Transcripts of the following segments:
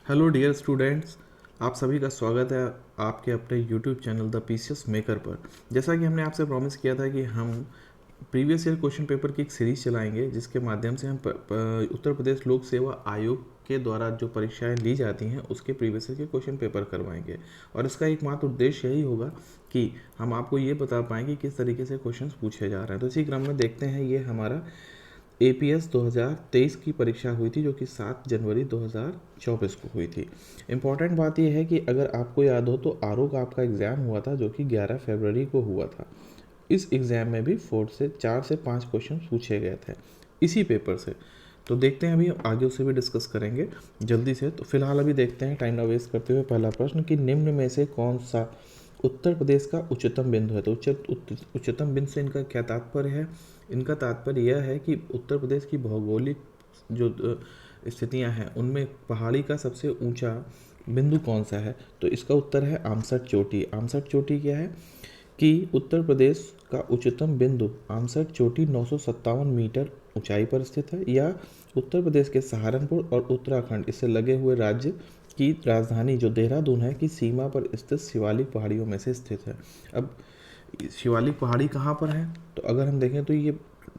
Hello dear students, आप सभी का स्वागत है आपके अपने YouTube channel the PCS maker पर। जैसा कि हमने आपसे प्रॉमिस किया था कि हम प्रीवियस ईयर क्वेश्चन पेपर की एक सीरीज चलाएंगे, जिसके माध्यम से हम उत्तर प्रदेश लोक सेवा आयोग के द्वारा जो परीक्षाएं ली जाती हैं उसके प्रीवियस ईयर के क्वेश्चन पेपर करवाएंगे। और इसका एकमात्र उद्देश्य यही होगा कि हम आपको ये बता पाएंगे किस तरीके से क्वेश्चन पूछे जा रहे हैं। तो इसी क्रम में देखते हैं, ये हमारा एपीएस 2023 की परीक्षा हुई थी, जो कि 7 जनवरी 2024 को हुई थी। इम्पॉर्टेंट बात यह है कि अगर आपको याद हो तो आरओ का आपका एग्ज़ाम हुआ था, जो कि 11 फरवरी को हुआ था। इस एग्ज़ाम में भी 4 से 5 क्वेश्चन पूछे गए थे इसी पेपर से। तो देखते हैं, अभी आगे उससे भी डिस्कस करेंगे जल्दी से। तो फिलहाल अभी देखते हैं टाइम ना वेस्ट करते हुए, पहला प्रश्न कि निम्न में से कौन सा उत्तर प्रदेश का उच्चतम बिंदु है। तो उच्चतम बिंदु से इनका क्या तात्पर्य है? इनका तात्पर्य यह है कि उत्तर प्रदेश की भौगोलिक जो स्थितियां हैं उनमें पहाड़ी का सबसे ऊंचा बिंदु कौन सा है। तो इसका उत्तर है आमसठ चोटी। आमसठ चोटी क्या है कि उत्तर प्रदेश का उच्चतम बिंदु आमसठ चोटी 957 मीटर ऊंचाई पर स्थित है, या उत्तर प्रदेश के सहारनपुर और उत्तराखंड इससे लगे हुए राज्य की राजधानी जो देहरादून है की सीमा पर स्थित शिवालिक पहाड़ियों में से स्थित है। अब शिवालिक पहाड़ी कहाँ पर है? तो अगर हम देखें तो ये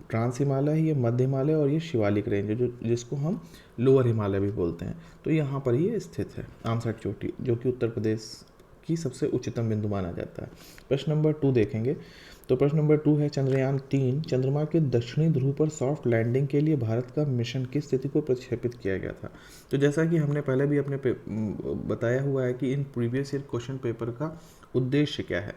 ट्रांस हिमालय है, ये मध्य हिमालय और ये शिवालिक रेंज है, जो जिसको हम लोअर हिमालय भी बोलते हैं। तो यहाँ पर ये स्थित है आमसठ चोटी, जो कि उत्तर प्रदेश की सबसे उच्चतम बिंदु माना जाता है। प्रश्न नंबर 2 देखेंगे। तो प्रश्न नंबर 2 है, चंद्रयान 3 चंद्रमा के दक्षिणी ध्रुव पर सॉफ्ट लैंडिंग के लिए भारत का मिशन किस तिथि को प्रक्षेपित किया गया था। तो जैसा कि हमने पहले भी अपने बताया हुआ है कि in previous year question paper का उद्देश्य क्या है।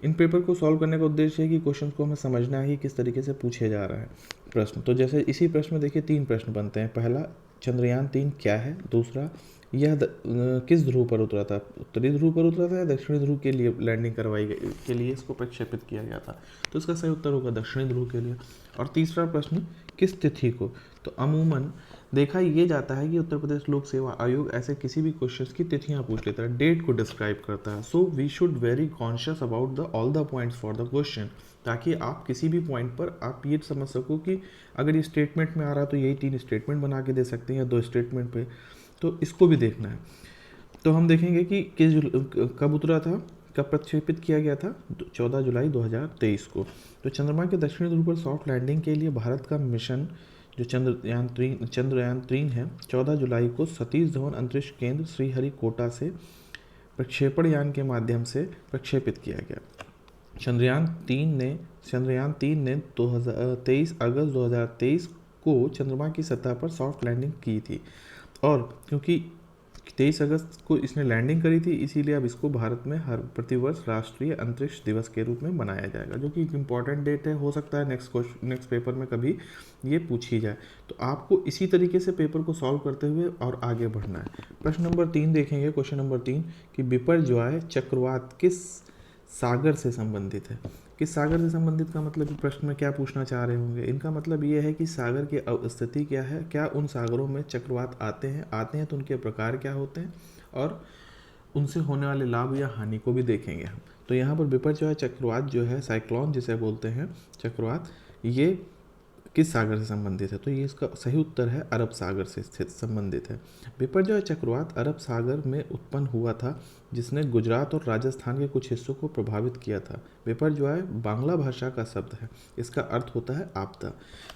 इन पेपर को सॉल्व करने का उद्देश्य है कि क्वेश्चन को हमें समझना है कि किस तरीके से पूछे जा रहा है प्रश्न। तो जैसे इसी प्रश्न में देखिए 3 प्रश्न बनते हैं। पहला, चंद्रयान 3 क्या है। दूसरा, यह किस ध्रुव पर उतरा था, उत्तरी ध्रुव पर उतरा था या दक्षिणी ध्रुव के लिए लैंडिंग करवाई गई के लिए इसको प्रक्षेपित किया गया था। तो इसका सही उत्तर होगा दक्षिणी ध्रुव के लिए। और तीसरा प्रश्न, किस तिथि को। तो अमूमन देखा ये जाता है कि उत्तर प्रदेश लोक सेवा आयोग ऐसे किसी भी क्वेश्चंस की तिथियां पूछ लेता है, डेट को डिस्क्राइब करता है। So we should very conscious about the all the points for the question, ताकि आप किसी भी पॉइंट पर आप ये समझ सको कि अगर ये स्टेटमेंट में आ रहा है तो यही 3 स्टेटमेंट बना के दे सकते हैं या 2 स्टेटमेंट पे। तो इसको भी देखना है। तो हम देखेंगे कि कब उतरा था, कब प्रक्षेपित किया गया था। 14 जुलाई 2023 को। तो चंद्रमा के दक्षिणी ध्रुव पर सॉफ्ट लैंडिंग के लिए भारत का मिशन जो चंद्रयान 3 है, 14 जुलाई को सतीश धवन अंतरिक्ष केंद्र श्रीहरिकोटा से प्रक्षेपण यान के माध्यम से प्रक्षेपित किया गया। चंद्रयान 3 ने 23 अगस्त 2023 को चंद्रमा की सतह पर सॉफ्ट लैंडिंग की थी। और क्योंकि 23 अगस्त को इसने लैंडिंग करी थी, इसीलिए अब इसको भारत में हर प्रतिवर्ष राष्ट्रीय अंतरिक्ष दिवस के रूप में मनाया जाएगा, जो कि एक इम्पॉर्टेंट डेट है। हो सकता है नेक्स्ट पेपर में कभी ये पूछी जाए। तो आपको इसी तरीके से पेपर को सॉल्व करते हुए और आगे बढ़ना है। प्रश्न नंबर 3 देखेंगे। क्वेश्चन नंबर 3 कि बिपरजॉय चक्रवात किस सागर से संबंधित है। किस सागर से संबंधित का मतलब प्रश्न में क्या पूछना चाह रहे होंगे। इनका मतलब ये है कि सागर की स्थिति क्या है, क्या उन सागरों में चक्रवात आते हैं तो उनके प्रकार क्या होते हैं, और उनसे होने वाले लाभ या हानि को भी देखेंगे हम। तो यहाँ पर बिपरजॉय चक्रवात जो है, साइक्लोन जिसे बोलते हैं चक्रवात, ये किस सागर से संबंधित है। तो ये इसका सही उत्तर है अरब सागर से स्थित संबंधित है। बिपरजॉय चक्रवात अरब सागर में उत्पन्न हुआ था, जिसने गुजरात और राजस्थान के कुछ हिस्सों को प्रभावित किया था। बिपरजॉय बांग्ला भाषा का शब्द है, इसका अर्थ होता है आपदा।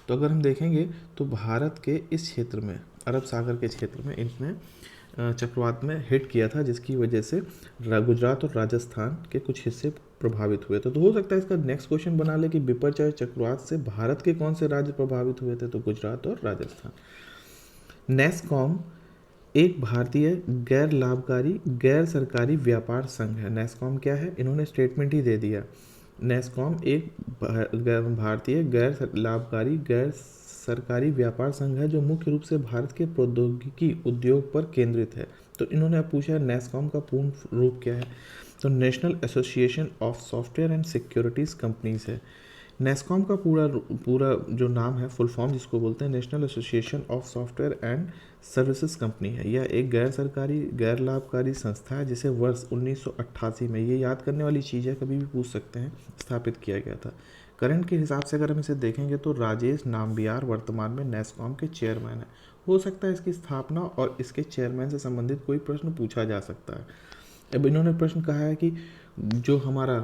तो अगर हम देखेंगे तो भारत के इस क्षेत्र में, अरब सागर के क्षेत्र में इसने चक्रवात में हिट किया था, जिसकी वजह से गुजरात और राजस्थान के कुछ हिस्से प्रभावित हुए थे। तो हो सकता है इसका नेक्स्ट क्वेश्चन बना ले कि बिपरजॉय चक्रवात से भारत के कौन से राज्य प्रभावित हुए थे। तो गुजरात और राजस्थान। नेस्कॉम एक भारतीय गैर लाभकारी गैर सरकारी व्यापार संघ है। नेस्कॉम क्या है, इन्होंने स्टेटमेंट ही दे दिया। नेस्कॉम एक भारतीय गैर लाभकारी गैर सरकारी व्यापार संघ है, जो मुख्य रूप से भारत के प्रौद्योगिकी उद्योग पर केंद्रित है। तो इन्होंने अब पूछा है नेस्कॉम का पूर्ण रूप क्या है। तो national association of software and securities companies है। नेस्कॉम का पूरा जो नाम है, फुल फॉर्म जिसको बोलते हैं, national association of software and services company है। यह एक गैर सरकारी गैर लाभकारी संस्था है, जिसे वर्ष 1988 में, ये याद करने वाली चीज़ है, कभी भी पूछ सकते हैं, स्थापित किया गया था। करंट के हिसाब से अगर हम इसे देखेंगे तो राजेश नाम्बियार वर्तमान में नेस्कॉम के चेयरमैन है। हो सकता है इसकी स्थापना और इसके चेयरमैन से संबंधित कोई प्रश्न पूछा जा सकता है। अब इन्होंने प्रश्न कहा है कि जो हमारा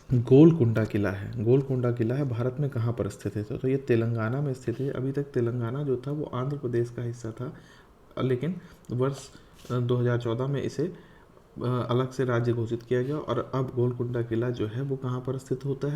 गोलकुंडा किला है, गोलकुंडा किला है भारत में कहाँ पर स्थित है? तो ये तेलंगाना में स्थित है। अभी तक तेलंगाना जो था वो आंध्र प्रदेश का हिस्सा था, लेकिन वर्ष 2014 में इसे अलग से राज्य घोषित किया गया और अब गोलकुंडा किला जो है वो कहाँ पर स्थित होता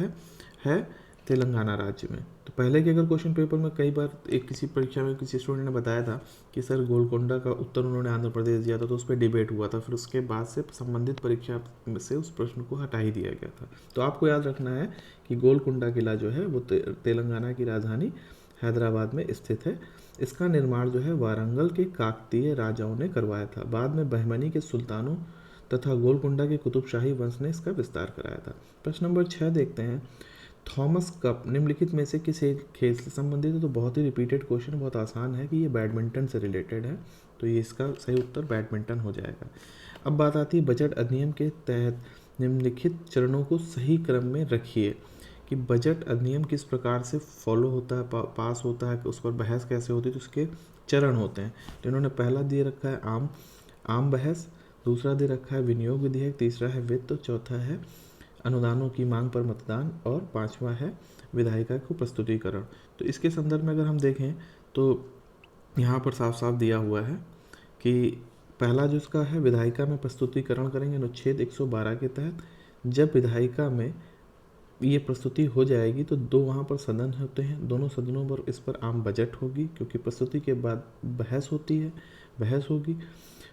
है तेलंगाना राज्य में। तो पहले के अगर क्वेश्चन पेपर में कई बार एक किसी परीक्षा में किसी स्टूडेंट ने बताया था कि सर गोलकुंडा का उत्तर उन्होंने आंध्र प्रदेश दिया था, तो उस पर डिबेट हुआ था, फिर उसके बाद से संबंधित परीक्षा से उस प्रश्न को हटा ही दिया गया था। तो आपको याद रखना है कि गोलकुंडा किला जो है वो तेलंगाना की राजधानी हैदराबाद में स्थित है। इसका निर्माण जो है वारंगल के काकतीय राजाओं ने करवाया था। बाद में बहमनी के सुल्तानों तथा गोलकुंडा के कुतुबशाही वंश ने इसका विस्तार कराया था। प्रश्न नंबर 6 देखते हैं। थॉमस कप निम्नलिखित में से किसी खेल से संबंधित है? तो बहुत ही रिपीटेड क्वेश्चन, बहुत आसान है कि ये बैडमिंटन से रिलेटेड है, तो ये इसका सही उत्तर बैडमिंटन हो जाएगा। अब बात आती है बजट अधिनियम के तहत निम्नलिखित चरणों को सही क्रम में रखिए कि बजट अधिनियम किस प्रकार से फॉलो होता है, पास होता है, उस पर बहस कैसे होती है, तो उसके चरण होते हैं। तो इन्होंने पहला दिए रखा है आम बहस, दूसरा दे रखा है विनियोग विधेयक, तीसरा है वित्त, चौथा है अनुदानों की मांग पर मतदान और पांचवा है विधायिका को प्रस्तुतिकरण। तो इसके संदर्भ में अगर हम देखें तो यहाँ पर साफ साफ दिया हुआ है कि पहला जो इसका है विधायिका में प्रस्तुतिकरण करेंगे अनुच्छेद 112 के तहत। जब विधायिका में ये प्रस्तुति हो जाएगी तो दो वहाँ पर सदन होते हैं, दोनों सदनों पर इस पर आम बजट होगी, क्योंकि प्रस्तुति के बाद बहस होती है, बहस होगी।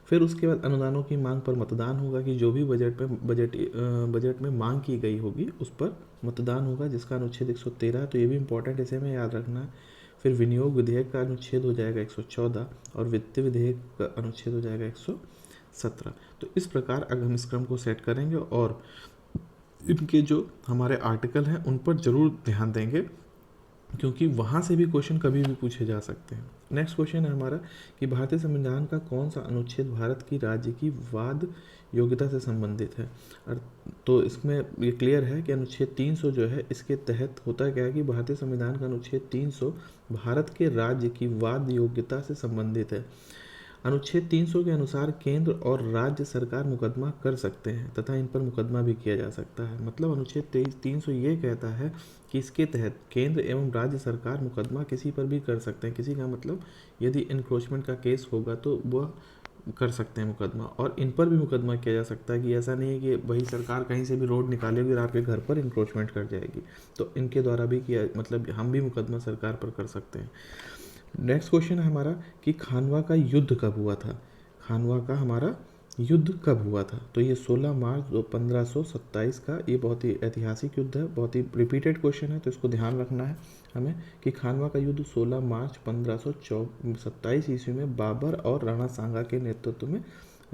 फिर उसके बाद अनुदानों की मांग पर मतदान होगा कि जो भी बजट में मांग की गई होगी उस पर मतदान होगा, जिसका अनुच्छेद 113 है, तो ये भी इंपॉर्टेंट, इसे में याद रखना है। फिर विनियोग विधेयक का अनुच्छेद हो जाएगा 114 और वित्तीय विधेयक का अनुच्छेद हो जाएगा 117। तो इस प्रकार अगर हम इस क्रम को सेट करेंगे और इनके जो हमारे आर्टिकल हैं उन पर जरूर ध्यान देंगे, क्योंकि वहाँ से भी क्वेश्चन कभी भी पूछे जा सकते हैं। नेक्स्ट क्वेश्चन है हमारा कि भारतीय संविधान का कौन सा अनुच्छेद भारत की राज्य की वाद योग्यता से संबंधित है? तो इसमें ये क्लियर है कि अनुच्छेद 300 जो है इसके तहत होता क्या है कि भारतीय संविधान का अनुच्छेद 300 भारत के राज्य की वाद योग्यता से संबंधित है। अनुच्छेद 300 के अनुसार केंद्र और राज्य सरकार मुकदमा कर सकते हैं तथा इन पर मुकदमा भी किया जा सकता है। मतलब अनुच्छेद 300 ये कहता है कि इसके तहत केंद्र एवं राज्य सरकार मुकदमा किसी पर भी कर सकते हैं। किसी का मतलब यदि इंक्रोचमेंट का केस होगा तो वह कर सकते हैं मुकदमा, और इन पर भी मुकदमा किया जा सकता है कि ऐसा नहीं है कि वही सरकार कहीं से भी रोड निकालेगी और आपके घर पर इंक्रोचमेंट कर जाएगी, तो इनके द्वारा भी किया, मतलब हम भी मुकदमा सरकार पर कर सकते हैं। नेक्स्ट क्वेश्चन है हमारा कि खानवा का युद्ध कब हुआ था? खानवा का हमारा युद्ध कब हुआ था? तो ये 16 मार्च 1527 का, ये बहुत ही ऐतिहासिक युद्ध है, बहुत ही रिपीटेड क्वेश्चन है, तो इसको ध्यान रखना है हमें कि खानवा का युद्ध 16 मार्च 1527 ईस्वी में बाबर और राणा सांगा के नेतृत्व में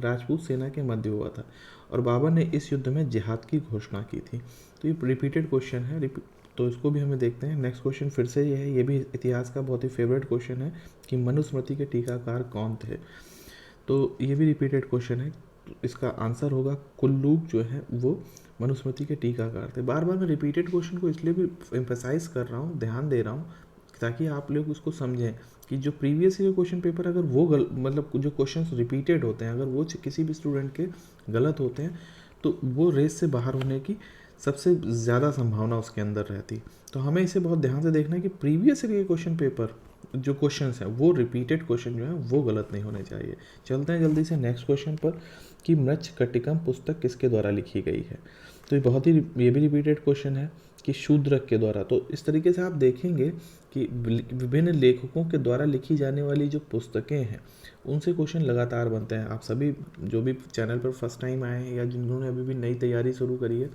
राजपूत सेना के मध्य हुआ था और बाबर ने इस युद्ध में जिहाद की घोषणा की थी। तो ये रिपीटेड क्वेश्चन है, तो इसको भी हमें देखते हैं। नेक्स्ट क्वेश्चन फिर से ये है, ये भी इतिहास का बहुत ही फेवरेट क्वेश्चन है कि मनुस्मृति के टीकाकार कौन थे? तो ये भी रिपीटेड क्वेश्चन है, तो इसका आंसर होगा कुल्लूक जो है वो मनुस्मृति के टीकाकार थे। बार बार मैं रिपीटेड क्वेश्चन को इसलिए भी एम्फेसाइज कर रहा हूँ, ध्यान दे रहा हूँ, ताकि आप लोग उसको समझें कि जो प्रीवियस ईयर क्वेश्चन पेपर अगर वो मतलब जो क्वेश्चंस रिपीटेड होते हैं अगर वो किसी भी स्टूडेंट के गलत होते हैं तो वो रेस से बाहर होने की सबसे ज़्यादा संभावना उसके अंदर रहती। तो हमें इसे बहुत ध्यान से देखना है कि प्रीवियस ईयर के क्वेश्चन पेपर जो क्वेश्चंस हैं वो रिपीटेड क्वेश्चन जो है वो गलत नहीं होने चाहिए। चलते हैं जल्दी से नेक्स्ट क्वेश्चन पर कि मृच्छकटिकम पुस्तक किसके द्वारा लिखी गई है? तो ये भी रिपीटेड क्वेश्चन है कि शूद्रक के द्वारा। तो इस तरीके से आप देखेंगे कि विभिन्न लेखकों के द्वारा लिखी जाने वाली जो पुस्तकें हैं उनसे क्वेश्चन लगातार बनते हैं। आप सभी जो भी चैनल पर फर्स्ट टाइम आए हैं या जिन्होंने अभी भी नई तैयारी शुरू करी है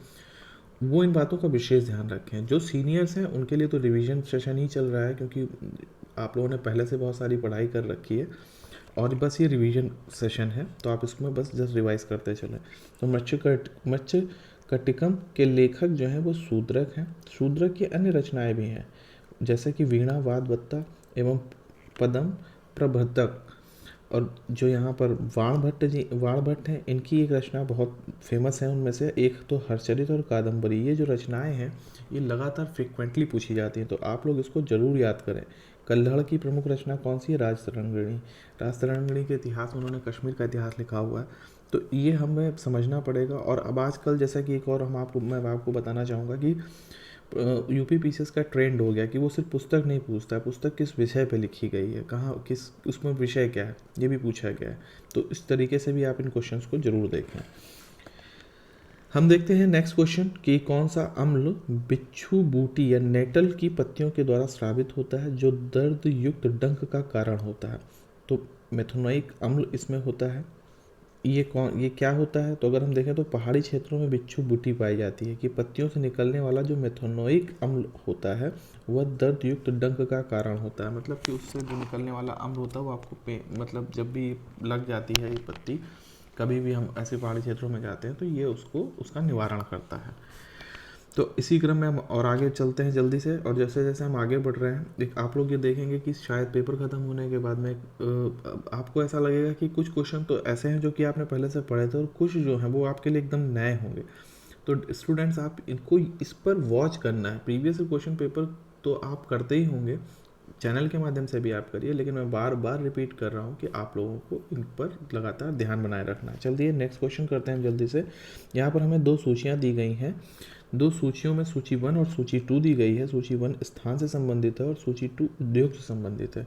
वो इन बातों का विशेष ध्यान रखें। जो सीनियर्स हैं उनके लिए तो रिवीजन सेशन ही चल रहा है, क्योंकि आप लोगों ने पहले से बहुत सारी पढ़ाई कर रखी है और बस ये रिवीजन सेशन है, तो आप इसमें बस जस्ट रिवाइज करते चलें। तो मृच्छकटिकम के लेखक जो हैं वो शूद्रक हैं। शूद्रक की अन्य रचनाएं भी हैं जैसे कि वीणा वादवत्ता एवं पदम प्रबंधक, और जो यहाँ पर वाण भट्ट हैं इनकी एक रचना बहुत फेमस है, उनमें से एक तो हरचरित और कादम्बरी। ये जो रचनाएं हैं ये लगातार फ्रिक्वेंटली पूछी जाती हैं, तो आप लोग इसको ज़रूर याद करें। कल्हड़ की प्रमुख रचना कौन सी है? राजतरंगिणी। राजतरंगिणी के इतिहास में उन्होंने कश्मीर का इतिहास लिखा हुआ है, तो ये हमें समझना पड़ेगा। और अब आजकल जैसा कि एक और मैं आपको बताना चाहूँगा कि यूपी पीसीएस का ट्रेंड हो गया कि वो सिर्फ पुस्तक नहीं पूछता है, पुस्तक किस विषय पे लिखी गई है, कहाँ किस उसमें विषय क्या है, ये भी पूछा गया है। तो इस तरीके से भी आप इन क्वेश्चंस को जरूर देखें। हम देखते हैं नेक्स्ट क्वेश्चन कि कौन सा अम्ल बिच्छू बूटी या नेटल की पत्तियों के द्वारा स्रावित होता है जो दर्द युक्त डंक का कारण होता है? तो मेथोनोइक अम्ल इसमें होता है। ये क्या होता है? तो अगर हम देखें तो पहाड़ी क्षेत्रों में बिच्छू बूटी पाई जाती है कि पत्तियों से निकलने वाला जो मेथोनोइक अम्ल होता है वह दर्द युक्त डंक का कारण होता है। मतलब कि उससे जो निकलने वाला अम्ल होता है वो आपको मतलब जब भी लग जाती है ये पत्ती, कभी भी हम ऐसे पहाड़ी क्षेत्रों में जाते हैं तो ये उसका निवारण करता है। तो इसी क्रम में हम और आगे चलते हैं जल्दी से। और जैसे जैसे हम आगे बढ़ रहे हैं आप लोग ये देखेंगे कि शायद पेपर ख़त्म होने के बाद में आपको ऐसा लगेगा कि कुछ क्वेश्चन तो ऐसे हैं जो कि आपने पहले से पढ़े थे और कुछ जो हैं वो आपके लिए एकदम नए होंगे। तो स्टूडेंट्स आप इनको इस पर वॉच करना है। प्रीवियस क्वेश्चन पेपर तो आप करते ही होंगे, चैनल के माध्यम से भी आप करिए, लेकिन मैं बार बार रिपीट कर रहा हूँ कि आप लोगों को इन पर लगातार ध्यान बनाए रखना है। चलिए नेक्स्ट क्वेश्चन करते हैं जल्दी से। यहाँ पर हमें 2 सूचियाँ दी गई हैं। 2 सूचियों में सूची 1 और सूची 2 दी गई है। सूची 1 स्थान से संबंधित है और सूची 2 उद्योग से संबंधित है।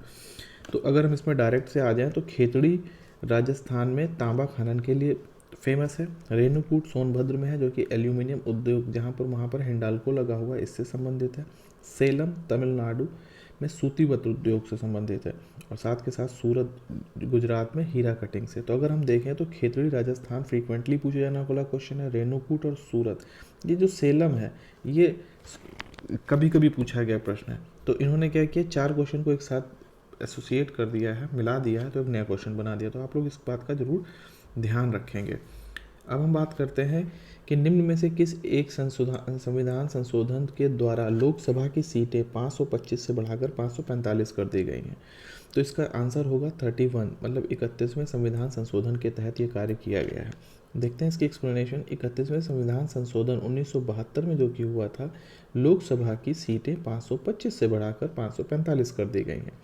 तो अगर हम इसमें डायरेक्ट से आ जाएं तो खेतड़ी राजस्थान में तांबा खनन के लिए फेमस है। रेणुकूट सोनभद्र में है जो कि एल्यूमिनियम उद्योग जहाँ पर वहाँ पर हिंडाल्को लगा हुआ है, इससे संबंधित है। सेलम तमिलनाडु में सूती वस्त्र उद्योग से संबंधित है। और साथ के साथ सूरत गुजरात में हीरा कटिंग से। तो अगर हम देखें तो खेतड़ी राजस्थान फ्रीक्वेंटली पूछे जाने वाला क्वेश्चन है। रेणुकूट और सूरत, ये जो सेलम है ये कभी कभी पूछा गया प्रश्न है। तो इन्होंने क्या किया, 4 क्वेश्चन को एक साथ एसोसिएट कर दिया है, मिला दिया है, तो एक नया क्वेश्चन बना दिया। तो आप लोग इस बात का जरूर ध्यान रखेंगे। अब हम बात करते हैं कि निम्न में से किस एक संविधान संशोधन के द्वारा लोकसभा की सीटें 525 से बढ़ाकर 545 कर दी गई हैं? तो इसका आंसर होगा 31, मतलब 31वें संविधान संशोधन के तहत ये कार्य किया गया है। देखते हैं इसकी एक्सप्लेनेशन। 31वें संविधान संशोधन 1972 में जो कि हुआ था, लोकसभा की सीटें 525 से बढ़ाकर 545 कर दी गई हैं।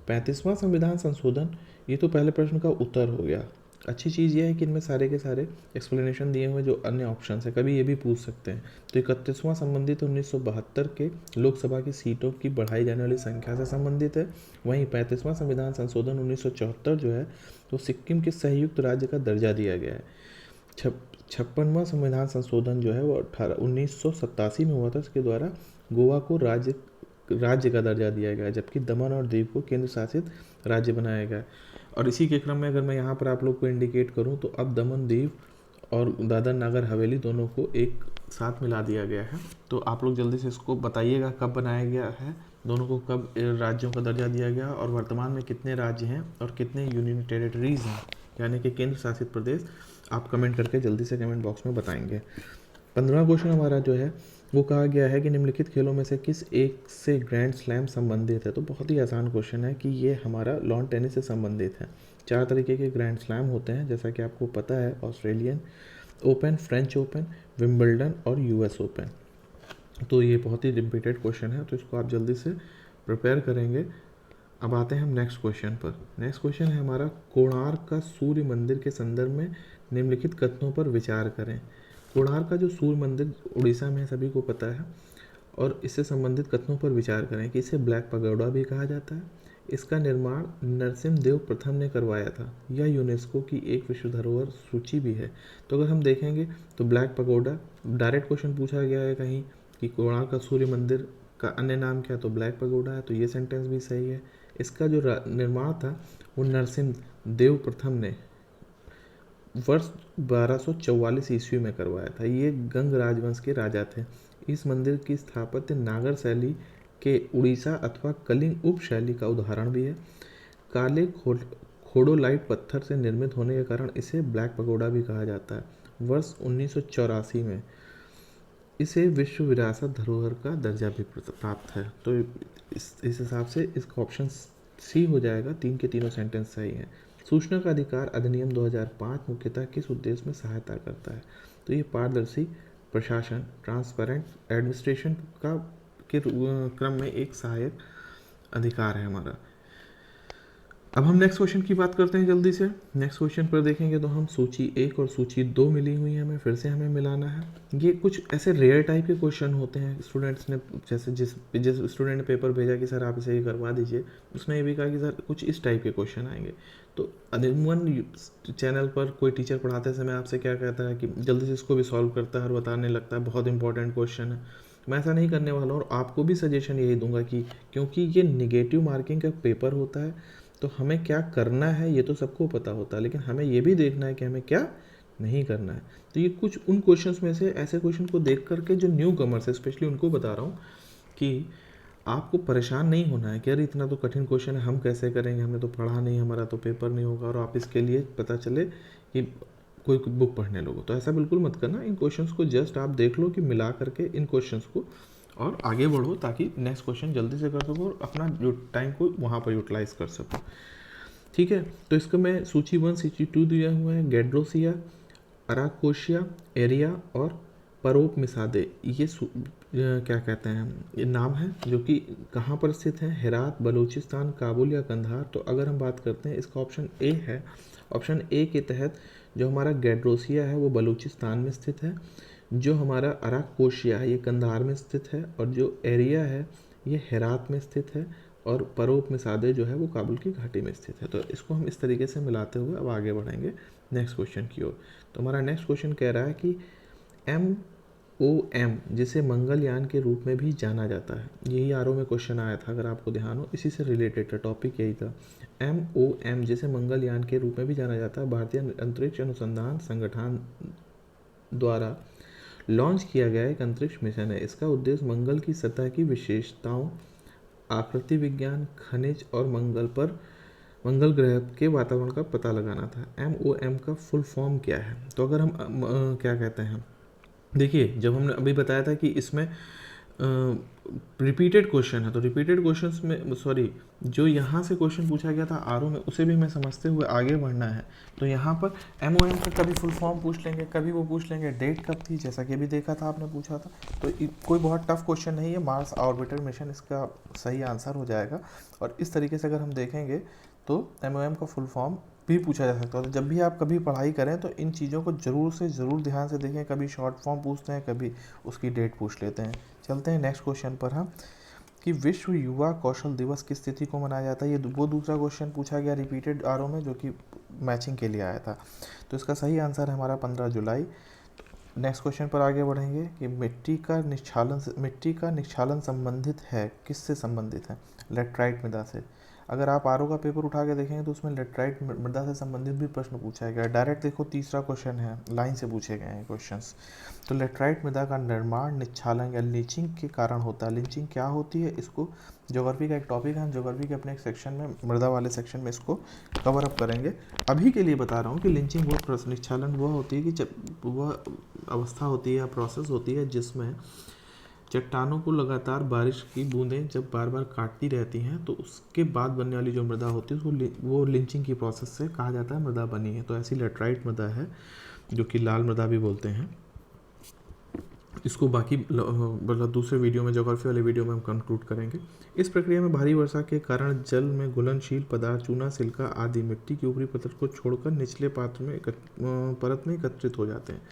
35वां संविधान संशोधन, ये तो पहले प्रश्न का उत्तर हो गया। अच्छी चीज़ ये है कि इनमें सारे के सारे एक्सप्लेनेशन दिए हुए जो अन्य ऑप्शन है, कभी ये भी पूछ सकते हैं। तो 31वां संबंधित 1972 के लोकसभा की सीटों की बढ़ाई जाने वाली संख्या से संबंधित है। वहीं 35वां संविधान संशोधन 1974 जो है तो सिक्किम के संयुक्त राज्य का दर्जा दिया गया है। 56वां संविधान संशोधन जो है वो 1987 में हुआ था। इसके द्वारा गोवा को राज्य का दर्जा दिया गया है, जबकि दमन और दीव को केंद्र शासित राज्य बनाया गया है। और इसी के क्रम में अगर मैं यहाँ पर आप लोग को इंडिकेट करूँ तो अब दमन दीव और दादर नगर हवेली दोनों को एक साथ मिला दिया गया है। तो आप लोग जल्दी से इसको बताइएगा कब बनाया गया है, दोनों को कब राज्यों का दर्जा दिया गया और वर्तमान में कितने राज्य हैं और कितने यूनियन टेरिटरीज हैं, यानी कि केंद्र शासित प्रदेश। आप कमेंट करके जल्दी से कमेंट बॉक्स में बताएंगे। 15वां क्वेश्चन हमारा जो है वो कहा गया है कि निम्नलिखित खेलों में से किस एक से ग्रैंड स्लैम संबंधित है? तो बहुत ही आसान क्वेश्चन है कि ये हमारा लॉन टेनिस से संबंधित है। 4 तरीके के ग्रैंड स्लैम होते हैं जैसा कि आपको पता है, Australian open, French open, Wimbledon और यूएस ओपन। तो ये बहुत ही रिपीटेड क्वेश्चन है, तो इसको आप जल्दी से प्रिपेयर करेंगे। अब आते हैं हम नेक्स्ट क्वेश्चन पर। नेक्स्ट क्वेश्चन है हमारा, कोणार्क का सूर्य मंदिर के संदर्भ में निम्नलिखित कथनों पर विचार करें। कोणार्क का जो सूर्य मंदिर उड़ीसा में सभी को पता है, और इससे संबंधित कथनों पर विचार करें कि इसे ब्लैक पगोडा भी कहा जाता है। इसका निर्माण नरसिम्हदेव प्रथम ने करवाया था। यह यूनेस्को की एक विश्व धरोहर सूची भी है। तो अगर हम देखेंगे तो ब्लैक पगोडा, डायरेक्ट क्वेश्चन पूछा गया है कहीं कि कोणार्क का सूर्य मंदिर का अन्य नाम क्या है, तो ब्लैक पगोडा है, तो ये सेंटेंस भी सही है। इसका जो निर्माण था वो नरसिम्हदेव प्रथम ने वर्ष 1244 ईस्वी में करवाया था। ये गंग राजवंश के राजा थे। इस मंदिर की स्थापत्य नागर शैली के उड़ीसा अथवा कलिंग उप शैली का उदाहरण भी है। काले खोडोलाइट पत्थर से निर्मित होने के कारण इसे ब्लैक पगोडा भी कहा जाता है। वर्ष 1984 में इसे विश्व विरासत धरोहर का दर्जा भी प्राप्त है। तो इस हिसाब से इसका ऑप्शन सी हो जाएगा। 3 के तीनों सेंटेंस सही हैं। सूचना का अधिकार अधिनियम 2005 मुख्यतः किस उद्देश्य में सहायता करता है? तो ये पारदर्शी प्रशासन, ट्रांसपेरेंट एडमिनिस्ट्रेशन का के क्रम में एक सहायक अधिकार है हमारा। अब हम नेक्स्ट क्वेश्चन की बात करते हैं जल्दी से। नेक्स्ट क्वेश्चन पर देखेंगे तो हम सूची 1 और सूची 2 मिली हुई है हमें, फिर से हमें मिलाना है। ये कुछ ऐसे रेयर टाइप के क्वेश्चन होते हैं। स्टूडेंट्स ने जैसे जिस स्टूडेंट ने पेपर भेजा कि सर आप इसे ये करवा दीजिए, उसने ये भी कहा कि सर कुछ इस टाइप के क्वेश्चन आएंगे। तो अमूमन चैनल पर कोई टीचर पढ़ाते समय आपसे क्या कहता है कि जल्दी से इसको भी सॉल्व करता है और बताने लगता है बहुत इंपॉर्टेंट क्वेश्चन है। मैं ऐसा नहीं करने वाला हूँ और आपको भी सजेशन यही दूंगा कि क्योंकि ये निगेटिव मार्किंग का पेपर होता है, तो हमें क्या करना है ये तो सबको पता होता है, लेकिन हमें ये भी देखना है कि हमें क्या नहीं करना है। तो ये कुछ उन क्वेश्चंस में से ऐसे क्वेश्चन को देख करके जो न्यू कमर्स है स्पेशली उनको बता रहा हूँ कि आपको परेशान नहीं होना है कि यार इतना तो कठिन क्वेश्चन है, हम कैसे करेंगे, हमने तो पढ़ा नहीं, हमारा तो पेपर नहीं होगा, और आप इसके लिए पता चले कि कोई बुक पढ़ने लोगो। तो ऐसा बिल्कुल मत करना। इन क्वेश्चंस को जस्ट आप देख लो कि मिला करके इन क्वेश्चंस को और आगे बढ़ो ताकि नेक्स्ट क्वेश्चन जल्दी से कर सको और अपना जो टाइम को वहाँ पर यूटिलाइज कर सको। ठीक है, तो इसका मैं सूची 1 सूची 2 दिया हुआ है। गैड्रोसिया, अराकोशिया, एरिया और परोपमिसादे, ये क्या कहते हैं, ये नाम है जो कि कहाँ पर स्थित है, हेरात, बलूचिस्तान, काबुल या कंधार। तो अगर हम बात करते हैं इसका ऑप्शन ए है। ऑप्शन ए के तहत जो हमारा गैड्रोसिया है वो बलूचिस्तान में स्थित है, जो हमारा अराकोशिया है ये कंधार में स्थित है, और जो एरिया है ये हेरात में स्थित है, और परोपमिसादे जो है वो काबुल की घाटी में स्थित है। तो इसको हम इस तरीके से मिलाते हुए अब आगे बढ़ेंगे नेक्स्ट क्वेश्चन की ओर। तो हमारा नेक्स्ट क्वेश्चन कह रहा है कि MOM जिसे मंगलयान के रूप में भी जाना जाता है, यही आरओ में क्वेश्चन आया था अगर आपको ध्यान हो, इसी से रिलेटेड था, टॉपिक यही था। MOM जिसे मंगलयान के रूप में भी जाना जाता है, भारतीय अंतरिक्ष अनुसंधान संगठन द्वारा लॉन्च किया गया एक अंतरिक्ष मिशन है। इसका उद्देश्य मंगल की सतह की विशेषताओं, आकृति विज्ञान, खनिज और मंगल ग्रह के वातावरण का पता लगाना था। MOM का फुल फॉर्म क्या है? तो अगर हम क्या कहते हैं, देखिए जब हमने अभी बताया था कि इसमें रिपीटेड क्वेश्चन है, तो रिपीटेड क्वेश्चंस में सॉरी जो यहाँ से क्वेश्चन पूछा गया था आरओ में उसे भी मैं समझते हुए आगे बढ़ना है। तो यहाँ पर MOM का कभी फुल फॉर्म पूछ लेंगे, कभी वो पूछ लेंगे डेट कब थी, जैसा कि अभी देखा था आपने पूछा था। तो कोई बहुत टफ क्वेश्चन नहीं है, मार्स ऑर्बिटर मिशन इसका सही आंसर हो जाएगा। और इस तरीके से अगर हम देखेंगे तो MOM का फुल फॉर्म भी पूछा जा सकता है। तो जब भी आप कभी पढ़ाई करें तो इन चीज़ों को ज़रूर से ज़रूर ध्यान से देखें, कभी शॉर्ट फॉर्म पूछते हैं, कभी उसकी डेट पूछ लेते हैं। चलते हैं नेक्स्ट क्वेश्चन पर हम कि विश्व युवा कौशल दिवस किस तिथि को मनाया जाता है। ये वो दूसरा क्वेश्चन पूछा गया रिपीटेड आरओ में जो कि मैचिंग के लिए आया था। तो इसका सही आंसर है हमारा 15 जुलाई। नेक्स्ट क्वेश्चन पर आगे बढ़ेंगे कि मिट्टी का निक्षालन संबंधित है, किससे संबंधित है? लेटराइट मृदा से। अगर आप आरओ का पेपर उठा के देखेंगे तो उसमें लेटराइट मृदा से संबंधित भी प्रश्न पूछा गया है। डायरेक्ट देखो तीसरा क्वेश्चन है, लाइन से पूछे गए हैं क्वेश्चंस। तो लेटराइट मृदा का निर्माण निक्षालन या लीचिंग के कारण होता है। लीचिंग क्या होती है, इसको ज्योग्राफी का एक टॉपिक है, हम ज्योग्राफी के अपने एक सेक्शन में मृदा वाले सेक्शन में इसको कवर अप करेंगे। अभी के लिए बता रहा हूँ कि लिंचिंग वो निक्षालन वह होती है कि जब वह अवस्था होती है या प्रोसेस होती है जिसमें चट्टानों को लगातार बारिश की बूंदें जब बार बार काटती रहती हैं तो उसके बाद बनने वाली जो मृदा होती है उसको वो लिंचिंग की प्रोसेस से कहा जाता है मृदा बनी है। तो ऐसी लेटराइट मृदा है जो कि लाल मृदा भी बोलते हैं। इसको बाकी मतलब दूसरे वीडियो में, ज्योग्राफी वाले वीडियो में हम कंक्लूड करेंगे। इस प्रक्रिया में भारी वर्षा के कारण जल में घुलनशील पदार्थ, चूना, सिलिका आदि मिट्टी की ऊपरी परत को छोड़कर निचले पात्र में परत में एकत्रित हो जाते हैं।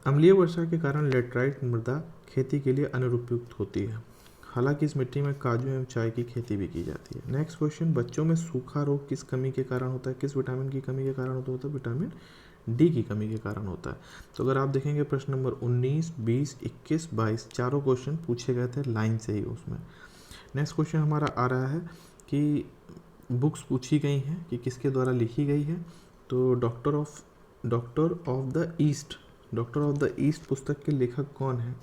अम्लीय वर्षा के कारण लेटराइट मृदा खेती के लिए अनुपयुक्त होती है। हालांकि इस मिट्टी में काजू एवं चाय की खेती भी की जाती है। नेक्स्ट क्वेश्चन, बच्चों में सूखा रोग किस कमी के कारण होता है? किस विटामिन की कमी के कारण होता है? विटामिन डी की कमी के कारण होता है। तो अगर आप देखेंगे प्रश्न नंबर 19, 20, 21, 22 चारों क्वेश्चन पूछे गए थे लाइन से ही उसमें। नेक्स्ट क्वेश्चन हमारा आ रहा है कि बुक्स पूछी गई हैं कि किसके द्वारा लिखी गई है। तो डॉक्टर ऑफ द ईस्ट पुस्तक के लेखक कौन है?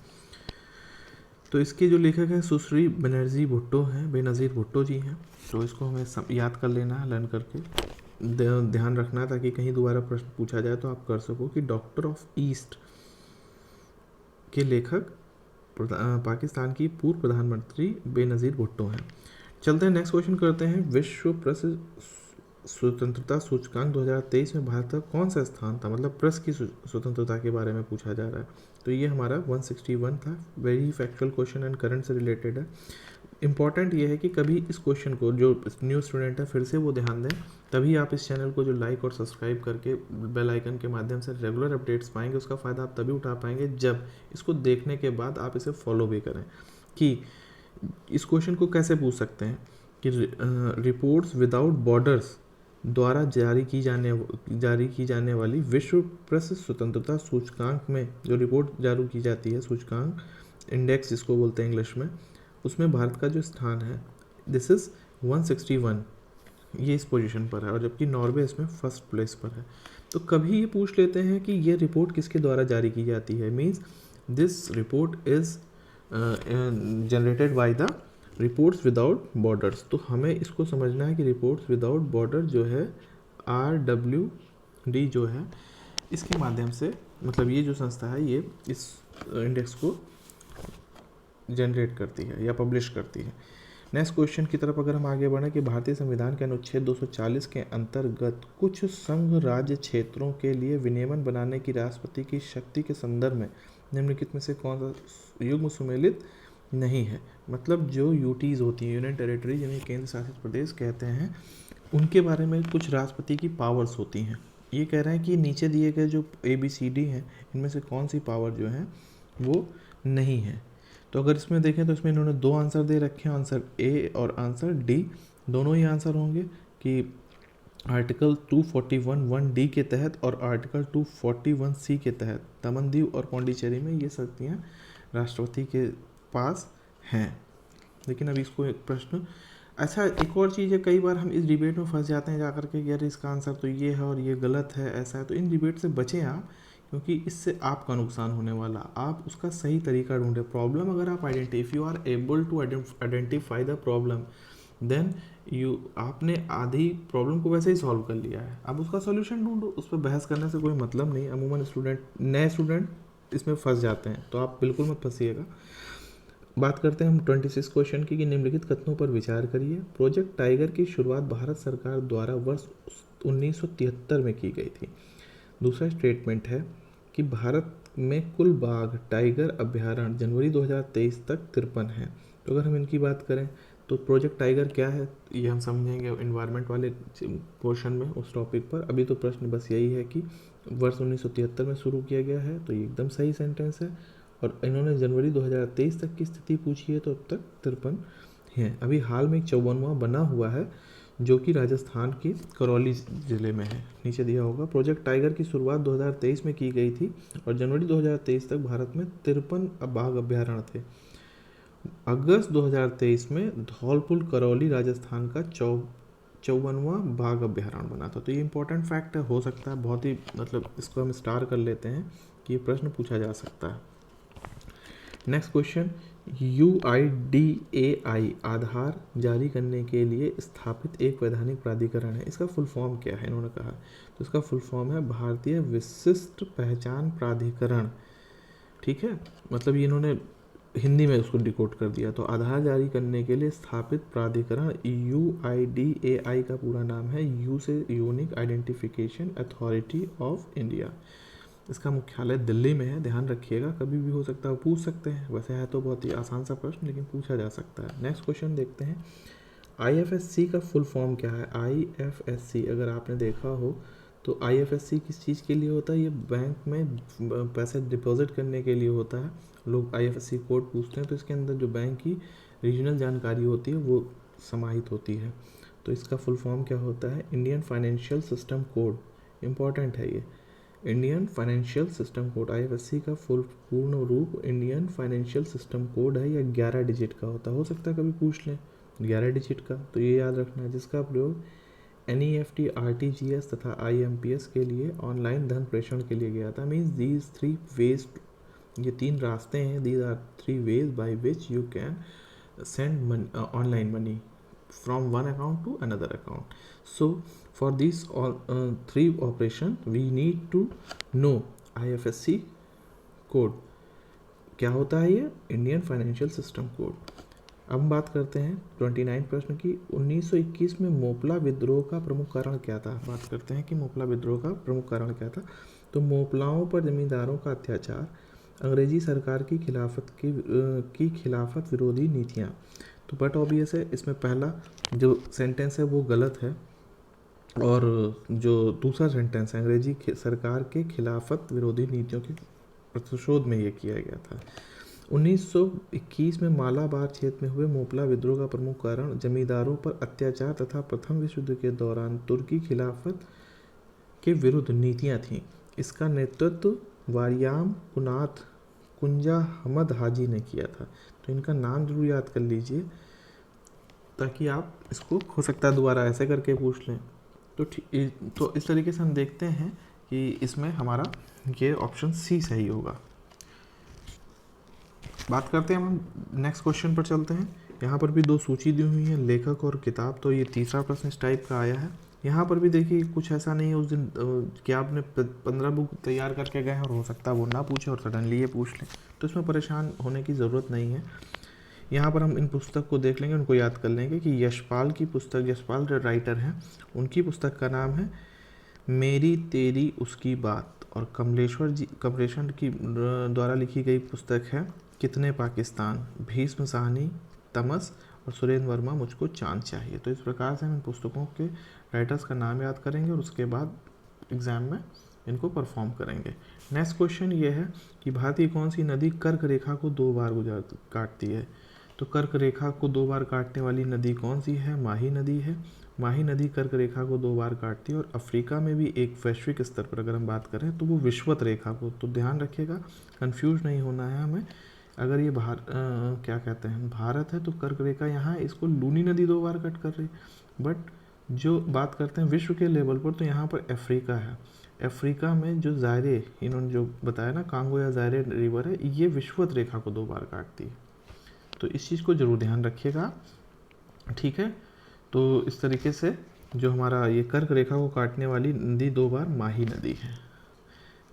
तो इसके जो लेखक हैं सुश्री बनर्जी भुट्टो हैं, बेनज़ीर भुट्टो जी हैं। तो इसको हमें याद कर लेना है, लर्न करके ध्यान रखना है ताकि कहीं दोबारा प्रश्न पूछा जाए तो आप कर सको कि डॉक्टर ऑफ ईस्ट के लेखक पाकिस्तान की पूर्व प्रधानमंत्री बेनज़ीर भुट्टो हैं। चलते हैं नेक्स्ट क्वेश्चन करते हैं। विश्व प्रेस स्वतंत्रता सूचकांक 2023 में भारत का कौन सा स्थान था? मतलब प्रेस की स्वतंत्रता के बारे में पूछा जा रहा है। तो ये हमारा 161 था। Very factual question and current से रिलेटेड है। इम्पॉर्टेंट ये है कि कभी इस क्वेश्चन को जो न्यू स्टूडेंट है फिर से वो ध्यान दें, तभी आप इस चैनल को जो लाइक और सब्सक्राइब करके बेल आइकन के माध्यम से रेगुलर अपडेट्स पाएंगे। उसका फ़ायदा आप तभी उठा पाएंगे जब इसको देखने के बाद आप इसे फॉलो भी करें। कि इस क्वेश्चन को कैसे पूछ सकते हैं कि रिपोर्ट्स विदाउट बॉर्डर्स द्वारा जारी की जाने वाली विश्व प्रेस स्वतंत्रता सूचकांक में जो रिपोर्ट जारी की जाती है, सूचकांक इंडेक्स जिसको बोलते हैं इंग्लिश में, उसमें भारत का जो स्थान है दिस इज़ 161, ये इस पोजीशन पर है, और जबकि नॉर्वे इसमें फर्स्ट प्लेस पर है। तो कभी ये पूछ लेते हैं कि ये रिपोर्ट किसके द्वारा जारी की जाती है, means this report is generated by the reports without borders. तो हमें इसको समझना है कि रिपोर्ट्स विदाउट बॉर्डर जो है RWD जो है, इसके माध्यम से, मतलब ये जो संस्था है ये इस इंडेक्स को जनरेट करती है या पब्लिश करती है। नेक्स्ट क्वेश्चन की तरफ अगर हम आगे बढ़ें कि भारतीय संविधान के अनुच्छेद 240 के अंतर्गत कुछ संघ राज्य क्षेत्रों के लिए विनियमन बनाने की राष्ट्रपति की शक्ति के संदर्भ में निम्नलिखित में से कौन सा युग्म सुमेलित नहीं है। मतलब जो यूटीज़ होती हैं, यूनियन टेरिटरी जिन्हें केंद्र शासित प्रदेश कहते हैं, उनके बारे में कुछ राष्ट्रपति की पावर्स होती हैं। ये कह रहे हैं कि नीचे दिए गए जो ABCD हैं इनमें से कौन सी पावर जो है वो नहीं है। तो अगर इसमें देखें तो इसमें इन्होंने दो आंसर दे रखे हैं, आंसर A और आंसर D, दोनों ही आंसर होंगे कि आर्टिकल 241(1)D के तहत और आर्टिकल 241(C) के तहत दमन-दीव और पौंडीचेरी में ये शक्तियाँ राष्ट्रपति के पास हैं। लेकिन अब इसको एक प्रश्न, अच्छा एक और चीज़ है, कई बार हम इस डिबेट में फंस जाते हैं जाकर के, यार इसका आंसर तो ये है और ये गलत है, ऐसा है। तो इन डिबेट से बचें आप, क्योंकि इससे आपका नुकसान होने वाला। आप उसका सही तरीका ढूंढें। प्रॉब्लम अगर आप if you are able to identify the problem then आपने आधी प्रॉब्लम को वैसे ही सॉल्व कर लिया है। अब उसका सॉल्यूशन ढूंढो, उस पर बहस करने से कोई मतलब नहीं। अमूमन नए स्टूडेंट इसमें फंस जाते हैं, तो आप बिल्कुल मत फंसिएगा। बात करते हैं हम 26 क्वेश्चन की कि निम्नलिखित कथनों पर विचार करिए। प्रोजेक्ट टाइगर की शुरुआत भारत सरकार द्वारा वर्ष 1973 में की गई थी। दूसरा स्टेटमेंट है कि भारत में कुल बाघ टाइगर अभ्यारण्य जनवरी 2023 तक 53 हैं। तो अगर हम इनकी बात करें तो प्रोजेक्ट टाइगर क्या है ये हम समझेंगे एनवायरनमेंट वाले पोर्शन में, उस टॉपिक पर। अभी तो प्रश्न बस यही है कि वर्ष 1973 में शुरू किया गया है, तो ये एकदम सही सेंटेंस है। और इन्होंने जनवरी 2023 तक की स्थिति पूछी है, तो अब तक 53 हैं। अभी हाल में एक 54वां बना हुआ है जो कि राजस्थान के करौली ज़िले में है, नीचे दिया होगा। प्रोजेक्ट टाइगर की शुरुआत 2023 में की गई थी और जनवरी 2023 तक भारत में 53 बाघ अभ्यारण्य थे। अगस्त 2023 में धौलपुर करौली राजस्थान का 54वां बाघ अभ्यारण्य बना था। तो ये इंपॉर्टेंट फैक्ट है, हो सकता है बहुत ही, मतलब इसको हम स्टार कर लेते हैं कि ये प्रश्न पूछा जा सकता है। नेक्स्ट क्वेश्चन, UIDAI आधार जारी करने के लिए स्थापित एक वैधानिक प्राधिकरण है, इसका फुल फॉर्म क्या है इन्होंने कहा। तो इसका फुल फॉर्म है भारतीय विशिष्ट पहचान प्राधिकरण। ठीक है, मतलब ये इन्होंने हिंदी में उसको डिकोड कर दिया। तो आधार जारी करने के लिए स्थापित प्राधिकरण UIDAI का पूरा नाम है यू से unique identification authority of India. इसका मुख्यालय दिल्ली में है, ध्यान रखिएगा, कभी भी हो सकता है, पूछ सकते हैं। वैसे है तो बहुत ही आसान सा प्रश्न, लेकिन पूछा जा सकता है। नेक्स्ट क्वेश्चन देखते हैं, IFSC का फुल फॉर्म क्या है। IFSC अगर आपने देखा हो तो IFSC किस चीज़ के लिए होता है, ये बैंक में पैसे डिपॉजिट करने के लिए होता है। लोग IFSC कोड पूछते हैं, तो इसके अंदर जो बैंक की रीजनल जानकारी होती है वो समाहित होती है। तो इसका फुल फॉर्म क्या होता है, Indian financial system code. Important है ये, Indian financial system code. IFSC का पूर्ण रूप इंडियन फाइनेंशियल सिस्टम कोड है, या 11 डिजिट का होता है। हो सकता है कभी पूछ लें 11 डिजिट का, तो ये याद रखना है। जिसका प्रयोग NEFT, RTGS तथा IMPS के लिए ऑनलाइन धन प्रेषण के लिए गया था। मीन्स दीज 3 वेज, ये 3 रास्ते हैं, these are 3 ways by which you can send online money from one account to another account. So for these all 3 operation we need to know IFSC code क्या होता है, ये इंडियन फाइनेंशियल सिस्टम कोड। अब बात करते हैं 29 प्रश्न की, 1921 में मोपला विद्रोह का प्रमुख कारण क्या था। बात करते हैं कि मोपला विद्रोह का प्रमुख कारण क्या था। तो मोपलाओं पर जमींदारों का अत्याचार, अंग्रेजी सरकार की खिलाफत विरोधी नीतियाँ। तो बट ऑब्वियस है इसमें पहला जो सेंटेंस है वो गलत है, और जो दूसरा सेंटेंस है अंग्रेजी सरकार के खिलाफत विरोधी नीतियों के प्रतिशोध में ये किया गया था। 1921 में मालाबार क्षेत्र में हुए मोपला विद्रोह का प्रमुख कारण जमींदारों पर अत्याचार तथा प्रथम विश्व युद्ध के दौरान तुर्की खिलाफत के विरुद्ध नीतियां थीं। इसका नेतृत्व वारियाम कुनात कुंजा हमद हाजी ने किया था। तो इनका नाम जरूर याद कर लीजिए ताकि आप इसको हो सकता है दोबारा ऐसे करके पूछ लें। तो इस तरीके से हम देखते हैं कि इसमें हमारा ये ऑप्शन सी सही होगा। बात करते हैं हम नेक्स्ट क्वेश्चन पर चलते हैं। यहाँ पर भी दो सूची दी हुई है, लेखक और किताब। तो ये तीसरा प्रश्न इस टाइप का आया है। यहाँ पर भी देखिए कुछ ऐसा नहीं है उस दिन कि आपने 15 बुक तैयार करके गए हैं और हो सकता है वो ना पूछे और सडनली ये पूछ लें, तो इसमें परेशान होने की ज़रूरत नहीं है। यहाँ पर हम इन पुस्तक को देख लेंगे, उनको याद कर लेंगे कि यशपाल की पुस्तक, यशपाल जो राइटर हैं उनकी पुस्तक का नाम है मेरी तेरी उसकी बात, और कमलेश्वर की द्वारा लिखी गई पुस्तक है कितने पाकिस्तान, भीष्म साहनी तमस, और सुरेंद्र वर्मा मुझको चांद चाहिए। तो इस प्रकार से हम इन पुस्तकों के राइटर्स का नाम याद करेंगे और उसके बाद एग्ज़ाम में इनको परफॉर्म करेंगे। नेक्स्ट क्वेश्चन ये है कि भारतीय कौन सी नदी कर्क रेखा को 2 बार काटती है। तो कर्क रेखा को 2 बार काटने वाली नदी कौन सी है? माही नदी है। माही नदी कर्क रेखा को 2 बार काटती है, और अफ्रीका में भी एक वैश्विक स्तर पर अगर हम बात करें तो वो विषुवत रेखा को, तो ध्यान रखिएगा कंफ्यूज नहीं होना है हमें। अगर ये क्या कहते हैं भारत है तो कर्क रेखा यहाँ है, इसको लूनी नदी 2 बार कट कर रही, बट जो बात करते हैं विश्व के लेवल पर तो यहाँ पर अफ्रीका है। अफ्रीका में जो ज़ायरे इन्होंने जो बताया ना, कांगो या ज़ायरे रिवर है, ये विषुवत रेखा को 2 बार काटती है। तो इस चीज़ को ज़रूर ध्यान रखिएगा, ठीक है। तो इस तरीके से जो हमारा ये कर्क रेखा को काटने वाली नदी 2 बार माही नदी है।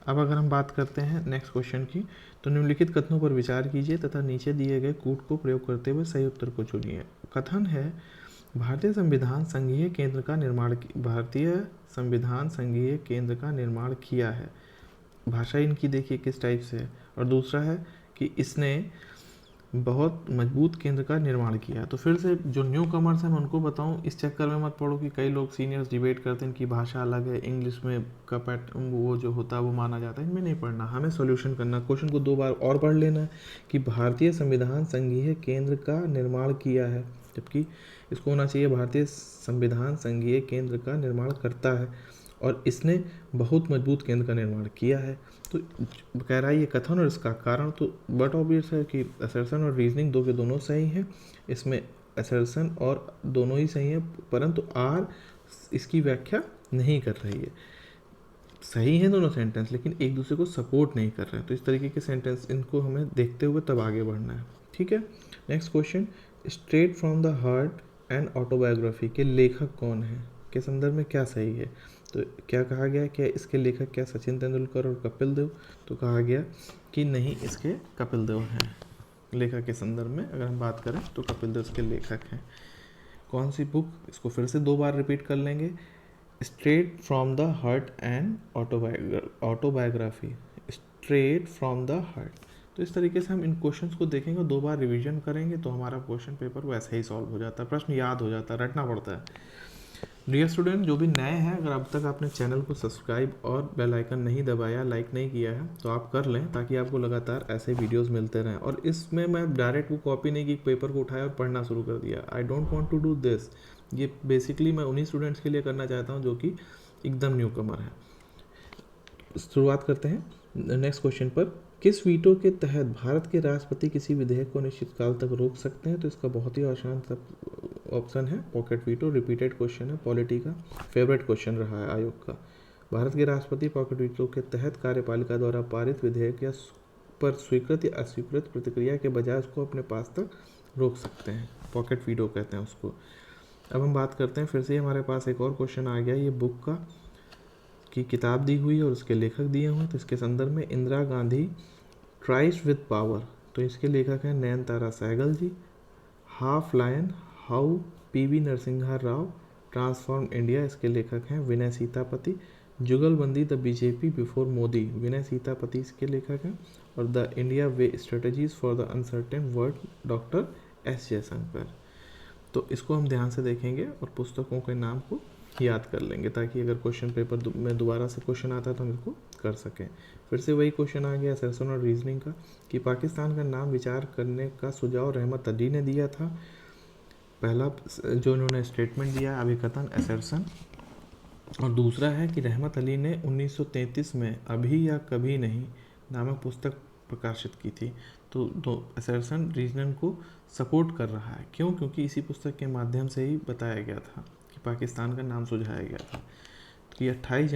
अब अगर हम बात करते हैं नेक्स्ट क्वेश्चन की, तो निम्नलिखित कथनों पर विचार कीजिए तथा नीचे दिए गए कूट को प्रयोग करते हुए सही उत्तर को चुनिए। कथन है भारतीय संविधान संघीय केंद्र का निर्माण किया है। भाषा इनकी देखिए किस टाइप से है। और दूसरा है कि इसने बहुत मजबूत केंद्र का निर्माण किया। तो फिर से जो न्यू कमर्स हैं मैं उनको बताऊं, इस चक्कर में मत पढ़ो कि कई लोग सीनियर्स डिबेट करते हैं कि भाषा अलग है, इंग्लिश में का वो जो होता है वो माना जाता है। इनमें नहीं पढ़ना, हमें सॉल्यूशन करना। क्वेश्चन को 2 बार और पढ़ लेना है कि भारतीय संविधान संघीय केंद्र का निर्माण किया है, जबकि इसको होना चाहिए भारतीय संविधान संघीय केंद्र का निर्माण करता है और इसने बहुत मजबूत केंद्र का निर्माण किया है। तो कह रहा है ये कथन और इसका कारण, तो बट ऑब्वियस है कि असर्शन और रीजनिंग दो के दोनों सही हैं। इसमें असर्शन और दोनों ही सही है, परंतु आर इसकी व्याख्या नहीं कर रही है। सही है दोनों सेंटेंस, लेकिन एक दूसरे को सपोर्ट नहीं कर रहे हैं। तो इस तरीके के सेंटेंस इनको हमें देखते हुए तब आगे बढ़ना है, ठीक है। Next question, straight from the heart and autobiography के लेखक कौन है के संदर्भ में क्या सही है। तो क्या कहा गया, क्या इसके लेखक क्या सचिन तेंदुलकर और कपिल देव? तो कहा गया कि नहीं, इसके कपिल देव हैं। लेखक के संदर्भ में अगर हम बात करें तो कपिल देव इसके लेखक हैं। कौन सी बुक, इसको फिर से 2 बार रिपीट कर लेंगे। Straight from the heart and autobiography, straight from the heart. तो इस तरीके से हम इन क्वेश्चंस को देखेंगे, 2 बार रिवीजन करेंगे तो हमारा क्वेश्चन पेपर वैसे ही सॉल्व हो जाता है, प्रश्न याद हो जाता है, रटना पड़ता है। डियर स्टूडेंट, जो भी नए हैं, अगर अब तक आपने चैनल को सब्सक्राइब और बेल आइकन नहीं दबाया, लाइक नहीं किया है, तो आप कर लें ताकि आपको लगातार ऐसे वीडियोस मिलते रहें। और इसमें मैं डायरेक्ट वो कॉपी नहीं की, पेपर को उठाया और पढ़ना शुरू कर दिया। I don't want to do this. ये बेसिकली मैं उन्हीं स्टूडेंट्स के लिए करना चाहता हूँ जो कि एकदम न्यू कमर है। शुरुआत करते हैं नेक्स्ट क्वेश्चन पर। किस वीटो के तहत भारत के राष्ट्रपति किसी विधेयक को निश्चित काल तक रोक सकते हैं? तो इसका बहुत ही आसान ऑप्शन है पॉकेट वीटो। रिपीटेड क्वेश्चन है, पॉलिटी का फेवरेट क्वेश्चन रहा है आयोग का। भारत के राष्ट्रपति पॉकेट वीटो के तहत कार्यपालिका द्वारा पारित विधेयक या पर स्वीकृत या अस्वीकृत प्रतिक्रिया के बजाय उसको अपने पास तक रोक सकते हैं, पॉकेट वीटो कहते हैं उसको। अब हम बात करते हैं, फिर से हमारे पास एक और क्वेश्चन आ गया। ये बुक का की किताब दी हुई है और उसके लेखक दिए हुए हैं। तो इसके संदर्भ में Indira Gandhi tries with power, तो इसके लेखक हैं Nayantara Sahgal ji. Half lion, how PV Narasimha Rao transform India, इसके लेखक हैं Vinay Sitapati. Jugalbandi the BJP before Modi, Vinay Sitapati इसके लेखक हैं। और the India way strategies for the uncertain world, doctor S Jaishankar. तो इसको हम ध्यान से देखेंगे और पुस्तकों के नाम को याद कर लेंगे, ताकि अगर क्वेश्चन पेपर में दोबारा से क्वेश्चन आता है तो हम इसको कर सकें। फिर से वही क्वेश्चन आ गया असर्शन और रीजनिंग का, कि पाकिस्तान का नाम विचार करने का सुझाव रहमत अली ने दिया था। पहला जो उन्होंने स्टेटमेंट दिया अभिकथन असर्शन, और दूसरा है कि रहमत अली ने 1933 में अभी या कभी नहीं नामक पुस्तक प्रकाशित की थी। तो असर्शन रीजनिंग को सपोर्ट कर रहा है। क्यों? क्योंकि इसी पुस्तक के माध्यम से ही बताया गया था कि पाकिस्तान का नाम सुझाया गया था। कि 28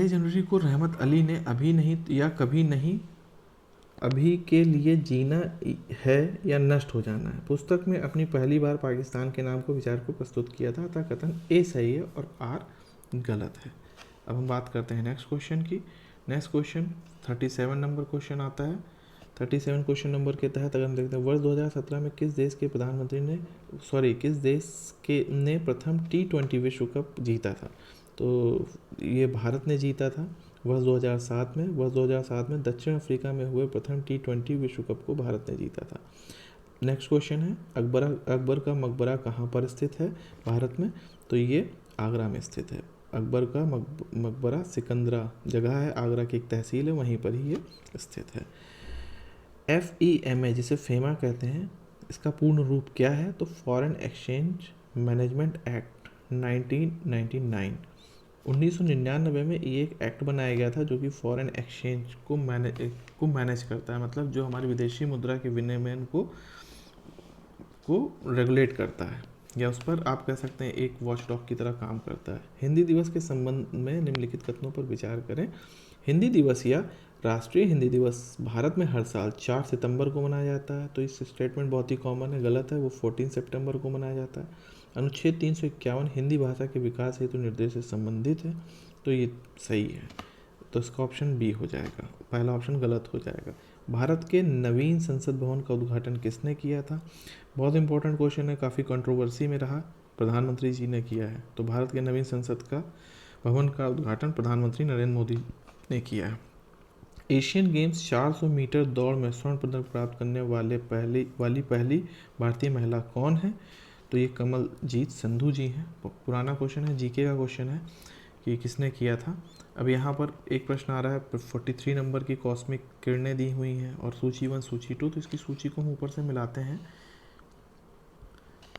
जनवरी को रहमत अली ने अभी नहीं या कभी नहीं, अभी के लिए जीना है या नष्ट हो जाना है, पुस्तक में अपनी पहली बार पाकिस्तान के नाम को विचार को प्रस्तुत किया था। अतः कथन ए सही है और आर गलत है। अब हम बात करते हैं नेक्स्ट क्वेश्चन की। नेक्स्ट क्वेश्चन 37 नंबर क्वेश्चन आता है। 37 क्वेश्चन नंबर के तहत अगर हम देखते हैं, वर्ष 2017 में किस देश के प्रधानमंत्री ने किस देश के ने प्रथम T20 विश्व कप जीता था? तो ये भारत ने जीता था वर्ष 2007 में। वर्ष 2007 में दक्षिण अफ्रीका में हुए प्रथम T20 विश्व कप को भारत ने जीता था। नेक्स्ट क्वेश्चन है, अकबर का मकबरा कहाँ पर स्थित है भारत में? तो ये आगरा में स्थित है। अकबर का मकबरा सिकंदरा जगह है, आगरा की एक तहसील है, वहीं पर ही ये स्थित है। FEMA जिसे फेमा कहते हैं, इसका पूर्ण रूप क्या है? तो फॉरेन एक्सचेंज मैनेजमेंट एक्ट 1999। 1999 में ये एक एक्ट बनाया गया था जो कि फॉरेन एक्सचेंज को मैनेज करता है, मतलब जो हमारी विदेशी मुद्रा के विनिमय को रेगुलेट करता है, या उस पर आप कह सकते हैं एक वॉचडॉग की तरह काम करता है। हिंदी दिवस के संबंध में निम्नलिखित कथनों पर विचार करें। हिंदी दिवस या राष्ट्रीय हिंदी दिवस भारत में हर साल 4 सितंबर को मनाया जाता है। तो इस स्टेटमेंट बहुत ही कॉमन है, गलत है, वो 14 सितंबर को मनाया जाता है। अनुच्छेद 351 हिंदी भाषा के विकास हेतु निर्देश से संबंधित है, तो ये सही है। तो इसका ऑप्शन बी हो जाएगा, पहला ऑप्शन गलत हो जाएगा। भारत के नवीन संसद भवन का उद्घाटन किसने किया था? बहुत इंपॉर्टेंट क्वेश्चन है, काफ़ी कंट्रोवर्सी में रहा। प्रधानमंत्री जी ने किया है। तो भारत के नवीन संसद का भवन का उद्घाटन प्रधानमंत्री नरेंद्र मोदी ने किया है। एशियन गेम्स 400 मीटर दौड़ में स्वर्ण पदक प्राप्त करने वाली पहली भारतीय महिला कौन है? तो ये कमलजीत संधू जी हैं। पुराना क्वेश्चन है, जीके का क्वेश्चन है कि किसने किया था। अब यहाँ पर एक प्रश्न आ रहा है, 43 नंबर की कॉस्मिक किरणें दी हुई हैं और सूची 1 सूची 2, तो इसकी सूची को हम ऊपर से मिलाते हैं,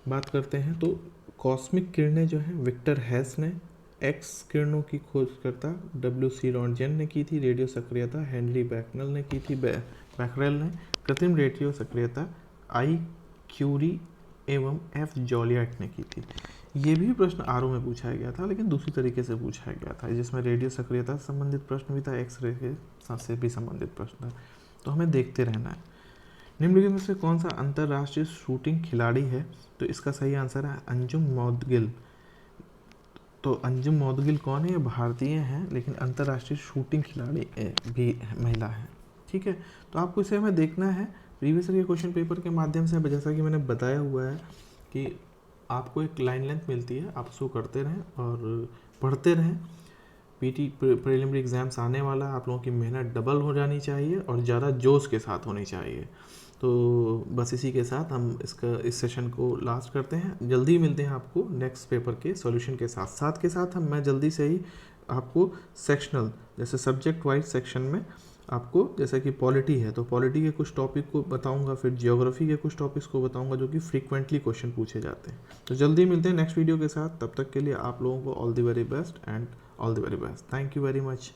बात करते हैं। तो कॉस्मिक किरणें जो हैं विक्टर हैस ने, एक्स किरणों की खोजकर्ता WC रॉन्टजेन ने की थी, रेडियो सक्रियता हेनरी बैकरेल ने की थी, कृत्रिम रेडियो सक्रियता आई क्यूरी एवं F जॉलियट ने की थी। ये भी प्रश्न आरओ में पूछा गया था, लेकिन दूसरी तरीके से पूछा गया था, जिसमें रेडियो सक्रियता से संबंधित प्रश्न भी था, एक्सरे के साथ से भी संबंधित प्रश्न था। तो हमें देखते रहना है। निम्नलिखित में से कौन सा अंतर्राष्ट्रीय शूटिंग खिलाड़ी है? तो इसका सही आंसर है अंजुम मौदगिल। तो अंजुम मौदगिल कौन है? ये भारतीय हैं, लेकिन अंतर्राष्ट्रीय शूटिंग खिलाड़ी भी महिला है। ठीक है, तो आपको इसे हमें देखना है प्रीवियस ईयर के क्वेश्चन पेपर के माध्यम से। जैसा कि मैंने बताया हुआ है कि आपको एक लाइन लेंथ मिलती है, आप उसको करते रहें और पढ़ते रहें। पीटी प्रीलिमिनरी एग्जाम्स आने वाला है, आप लोगों की मेहनत डबल हो जानी चाहिए और ज़्यादा जोश के साथ होनी चाहिए। तो बस इसी के साथ हम इस सेशन को लास्ट करते हैं। जल्दी मिलते हैं आपको नेक्स्ट पेपर के सॉल्यूशन के साथ के साथ मैं जल्दी से ही आपको सेक्शनल, जैसे सब्जेक्ट वाइज सेक्शन में आपको, जैसे कि पॉलिटी है तो पॉलिटी के कुछ टॉपिक को बताऊंगा, फिर जियोग्राफी के कुछ टॉपिक्स को बताऊंगा जो कि फ्रीक्वेंटली क्वेश्चन पूछे जाते हैं। तो जल्दी मिलते हैं नेक्स्ट वीडियो के साथ, तब तक के लिए आप लोगों को all the very best and all the very best. Thank you very much.